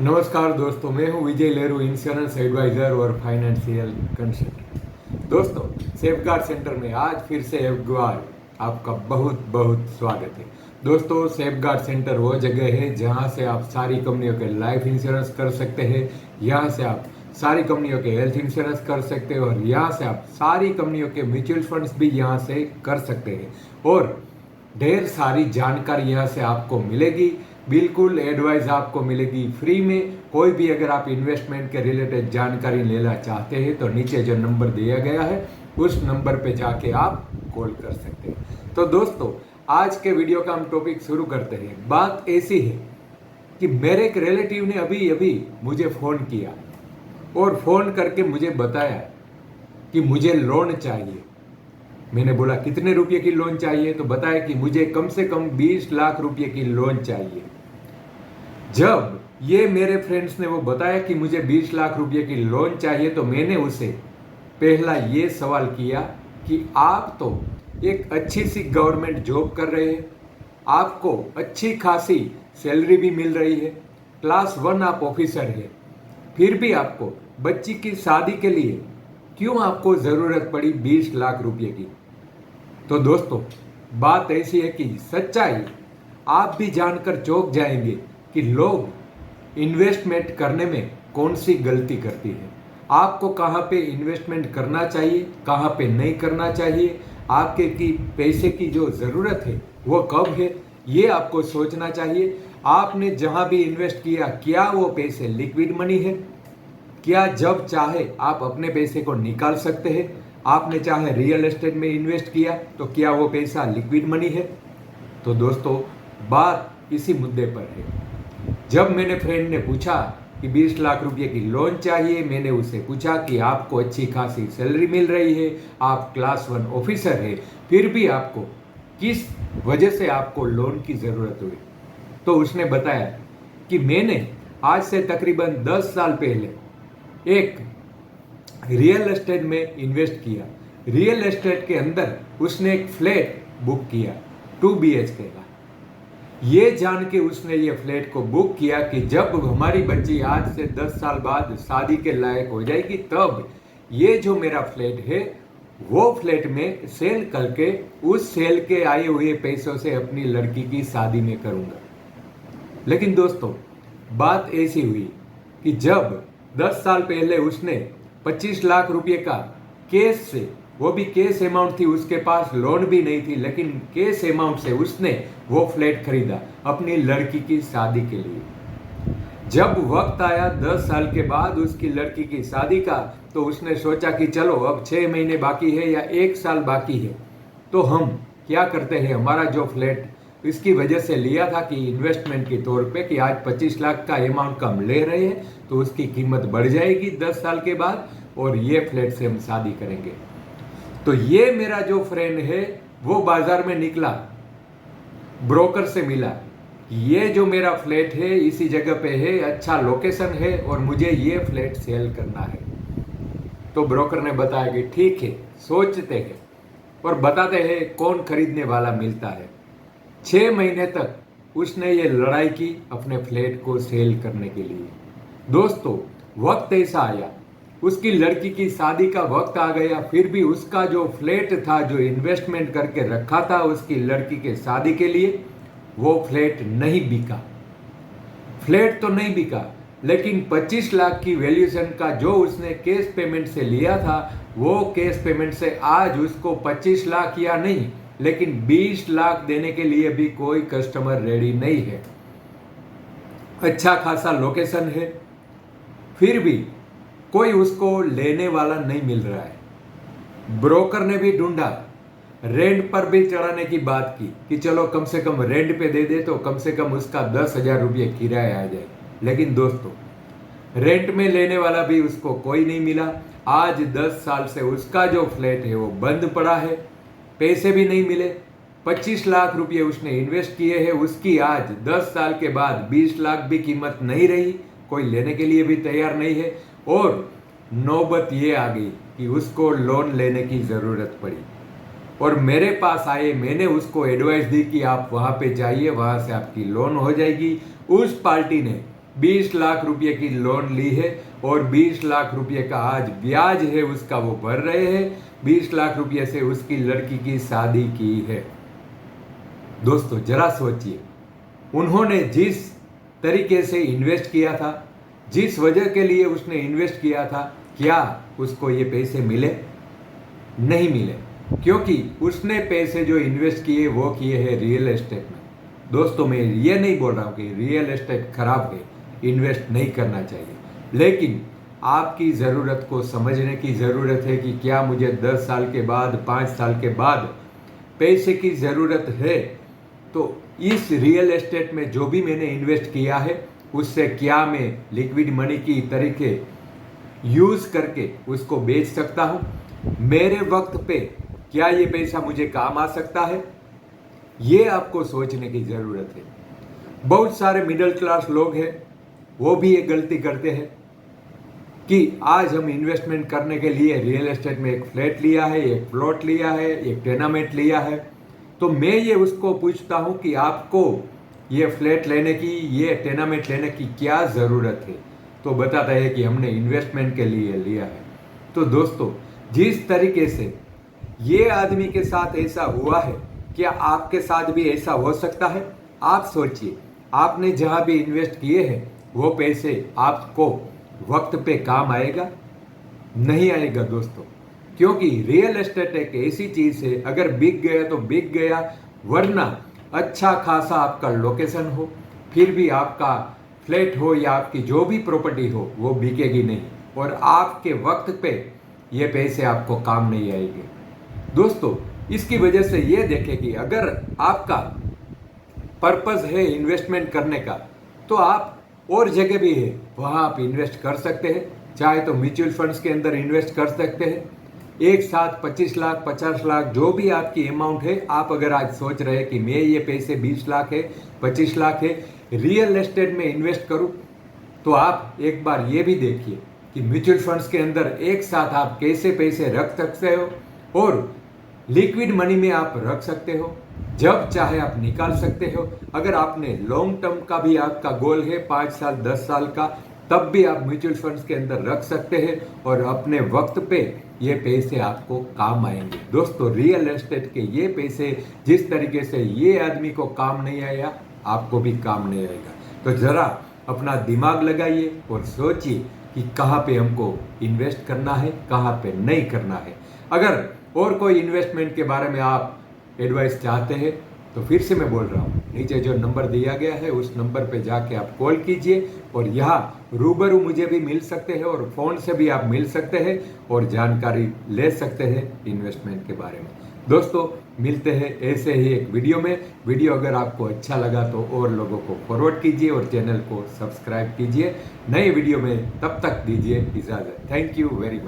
नमस्कार दोस्तों, मैं हूं विजय लेरू, इंश्योरेंस एडवाइज़र और फाइनेंशियल कंसल्टेंट। दोस्तों, सेफगार्ड सेंटर में आज फिर से एक बार आपका बहुत बहुत स्वागत है। दोस्तों, सेफगार्ड सेंटर वो जगह है जहां से आप सारी कंपनियों के लाइफ इंश्योरेंस कर सकते हैं। यहां से आप सारी कंपनियों के हेल्थ इंश्योरेंस कर सकते हैं और यहाँ से आप सारी कंपनियों के म्यूचुअल फंड्स भी यहाँ से कर सकते हैं और ढेर सारी जानकारी यहाँ से आपको मिलेगी। बिल्कुल एडवाइस आपको मिलेगी फ्री में। कोई भी अगर आप इन्वेस्टमेंट के रिलेटेड जानकारी लेना चाहते हैं तो नीचे जो नंबर दिया गया है उस नंबर पे जाके आप कॉल कर सकते हैं। तो दोस्तों, आज के वीडियो का हम टॉपिक शुरू करते हैं। बात ऐसी है कि मेरे एक रिलेटिव ने अभी अभी मुझे फ़ोन किया और फ़ोन करके मुझे बताया कि मुझे लोन चाहिए। मैंने बोला कितने रुपए की लोन चाहिए, तो बताया कि मुझे कम से कम 20 लाख रुपए की लोन चाहिए। जब ये मेरे फ्रेंड्स ने वो बताया कि मुझे 20 लाख रुपए की लोन चाहिए तो मैंने उसे पहला ये सवाल किया कि आप तो एक अच्छी सी गवर्नमेंट जॉब कर रहे हैं, आपको अच्छी खासी सैलरी भी मिल रही है, क्लास 1 आप ऑफिसर है, फिर भी आपको बच्ची की शादी के लिए क्यों आपको ज़रूरत पड़ी 20 लाख रुपए की। तो दोस्तों, बात ऐसी है कि सच्चाई आप भी जानकर चौंक जाएंगे कि लोग इन्वेस्टमेंट करने में कौन सी गलती करती है। आपको कहाँ पे इन्वेस्टमेंट करना चाहिए, कहाँ पे नहीं करना चाहिए, आपके की पैसे की जो ज़रूरत है वो कब है, ये आपको सोचना चाहिए। आपने जहाँ भी इन्वेस्ट किया, क्या वो पैसे लिक्विड मनी है, क्या जब चाहे आप अपने पैसे को निकाल सकते हैं। आपने चाहे रियल एस्टेट में इन्वेस्ट किया तो क्या वो पैसा लिक्विड मनी है। तो दोस्तों, बात इसी मुद्दे पर है। जब मेरे फ्रेंड ने पूछा कि 20 लाख रुपए की लोन चाहिए, मैंने उसे पूछा कि आपको अच्छी खासी सैलरी मिल रही है, आप क्लास 1 ऑफिसर है, फिर भी आपको किस वजह से आपको लोन की ज़रूरत हुई। तो उसने बताया कि मैंने आज से तकरीबन 10 साल पहले एक रियल एस्टेट में इन्वेस्ट किया। रियल एस्टेट के अंदर उसने एक फ्लैट बुक किया 2 BHK का। ये जान के उसने ये फ्लैट को बुक किया कि जब हमारी बच्ची आज से 10 साल बाद शादी के लायक हो जाएगी तब ये जो मेरा फ्लैट है वो फ्लैट में सेल करके उस सेल के आए हुए पैसों से अपनी लड़की की शादी में करूँगा। लेकिन दोस्तों, बात ऐसी हुई कि जब 10 साल पहले उसने 25 लाख रुपए का कैश से, वो भी कैश अमाउंट थी, उसके पास लोन भी नहीं थी, लेकिन कैश अमाउंट से उसने वो फ्लैट खरीदा अपनी लड़की की शादी के लिए। जब वक्त आया 10 साल के बाद उसकी लड़की की शादी का, तो उसने सोचा कि चलो अब 6 महीने बाकी है या 1 साल बाकी है, तो हम क्या करते हैं, हमारा जो फ्लैट इसकी वजह से लिया था कि इन्वेस्टमेंट के तौर पे कि आज 25 लाख का अमाउंट कम ले रहे हैं तो उसकी कीमत बढ़ जाएगी 10 साल के बाद और ये फ्लैट से हम शादी करेंगे। तो ये मेरा जो फ्रेंड है वो बाजार में निकला, ब्रोकर से मिला, ये जो मेरा फ्लैट है इसी जगह पे है, अच्छा लोकेशन है और मुझे ये फ्लैट सेल करना है। तो ब्रोकर ने बताया कि ठीक है, सोचते हैं और बताते हैं कौन खरीदने वाला मिलता है। 6 महीने तक उसने ये लड़ाई की अपने फ्लैट को सेल करने के लिए। दोस्तों, वक्त ऐसा आया, उसकी लड़की की शादी का वक्त आ गया, फिर भी उसका जो फ्लैट था, जो इन्वेस्टमेंट करके रखा था उसकी लड़की के शादी के लिए, वो फ्लैट नहीं बिका। फ्लैट तो नहीं बिका, लेकिन 25 लाख की वैल्यूएशन का जो उसने कैश पेमेंट से लिया था, वो कैश पेमेंट से आज उसको 25 लाख या नहीं लेकिन 20 लाख देने के लिए भी कोई कस्टमर रेडी नहीं है। अच्छा खासा लोकेशन है, फिर भी कोई उसको लेने वाला नहीं मिल रहा है। ब्रोकर ने भी ढूंढा, रेंट पर भी चढ़ाने की बात की कि चलो कम से कम रेंट पे दे दे तो कम से कम उसका 10,000 रुपये किराया आ जाए। लेकिन दोस्तों, रेंट में लेने वाला भी उसको कोई नहीं मिला। आज 10 साल से उसका जो फ्लैट है वो बंद पड़ा है, पैसे भी नहीं मिले। 25 लाख रुपये उसने इन्वेस्ट किए हैं, उसकी आज 10 साल के बाद 20 लाख भी कीमत नहीं रही, कोई लेने के लिए भी तैयार नहीं है और नौबत ये आ गई कि उसको लोन लेने की ज़रूरत पड़ी और मेरे पास आए। मैंने उसको एडवाइस दी कि आप वहाँ पे जाइए, वहाँ से आपकी लोन हो जाएगी। उस पार्टी ने 20 लाख रुपए की लोन ली है और 20 लाख रुपए का आज ब्याज है उसका वो भर रहे हैं। 20 लाख रुपए से उसकी लड़की की शादी की है। दोस्तों जरा सोचिए, उन्होंने जिस तरीके से इन्वेस्ट किया था, जिस वजह के लिए उसने इन्वेस्ट किया था, क्या उसको ये पैसे मिले? नहीं मिले, क्योंकि उसने पैसे जो इन्वेस्ट किए वो किए हैं रियल एस्टेट में। दोस्तों मैं ये नहीं बोल रहा हूँ कि रियल एस्टेट खराब है, इन्वेस्ट नहीं करना चाहिए, लेकिन आपकी ज़रूरत को समझने की ज़रूरत है कि क्या मुझे 10 साल के बाद, 5 साल के बाद पैसे की ज़रूरत है, तो इस रियल एस्टेट में जो भी मैंने इन्वेस्ट किया है उससे क्या मैं लिक्विड मनी की तरीके यूज़ करके उसको बेच सकता हूँ? मेरे वक्त पे क्या ये पैसा मुझे काम आ सकता है? ये आपको सोचने की ज़रूरत है। बहुत सारे मिडिल क्लास लोग हैं, वो भी ये गलती करते हैं कि आज हम इन्वेस्टमेंट करने के लिए रियल एस्टेट में एक फ्लैट लिया है, एक प्लॉट लिया है, एक टेनामेंट लिया है, तो मैं ये उसको पूछता हूँ कि आपको ये फ्लैट लेने की, ये टेनामेंट लेने की क्या ज़रूरत है? तो बताता है कि हमने इन्वेस्टमेंट के लिए लिया है। तो दोस्तों जिस तरीके से ये आदमी के साथ ऐसा हुआ है, क्या आपके साथ भी ऐसा हो सकता है? आप सोचिए, आपने जहाँ भी इन्वेस्ट किए हैं वो पैसे आपको वक्त पे काम आएगा? नहीं आएगा दोस्तों, क्योंकि रियल एस्टेट एक ऐसी चीज़ है, अगर बिक गया तो बिक गया, वरना अच्छा खासा आपका लोकेशन हो, फिर भी आपका फ्लैट हो या आपकी जो भी प्रॉपर्टी हो वो बिकेगी नहीं, और आपके वक्त पे ये पैसे आपको काम नहीं आएंगे। दोस्तों इसकी वजह से ये देखें कि अगर आपका पर्पस है इन्वेस्टमेंट करने का, तो आप और जगह भी है वहाँ आप इन्वेस्ट कर सकते हैं। चाहे तो म्यूचुअल फंड्स के अंदर इन्वेस्ट कर सकते हैं, एक साथ 25 लाख 50 लाख जो भी आपकी अमाउंट है। आप अगर आज सोच रहे हैं कि मैं ये पैसे 20 लाख है, 25 लाख है, रियल एस्टेट में इन्वेस्ट करूं, तो आप एक बार ये भी देखिए कि म्यूचुअल फंड्स के अंदर एक साथ आप कैसे पैसे रख सकते हो, और लिक्विड मनी में आप रख सकते हो, जब चाहे आप निकाल सकते हो। अगर आपने लॉन्ग टर्म का भी आपका गोल है 5 साल 10 साल का, तब भी आप म्यूचुअल फंड्स के अंदर रख सकते हैं और अपने वक्त पे ये पैसे आपको काम आएंगे। दोस्तों रियल एस्टेट के ये पैसे जिस तरीके से ये आदमी को काम नहीं आया, आपको भी काम नहीं आएगा। तो ज़रा अपना दिमाग लगाइए और सोचिए कि कहाँ पे हमको इन्वेस्ट करना है, कहाँ पे नहीं करना है। अगर और कोई इन्वेस्टमेंट के बारे में आप एडवाइस चाहते हैं तो फिर से मैं बोल रहा हूँ, नीचे जो नंबर दिया गया है उस नंबर पे जाके आप कॉल कीजिए, और यहाँ रूबरू मुझे भी मिल सकते हैं और फ़ोन से भी आप मिल सकते हैं और जानकारी ले सकते हैं इन्वेस्टमेंट के बारे में। दोस्तों मिलते हैं ऐसे ही एक वीडियो में। वीडियो अगर आपको अच्छा लगा तो और लोगों को फॉरवर्ड कीजिए और चैनल को सब्सक्राइब कीजिए। नए वीडियो में तब तक दीजिए इजाज़त। Thank you very much.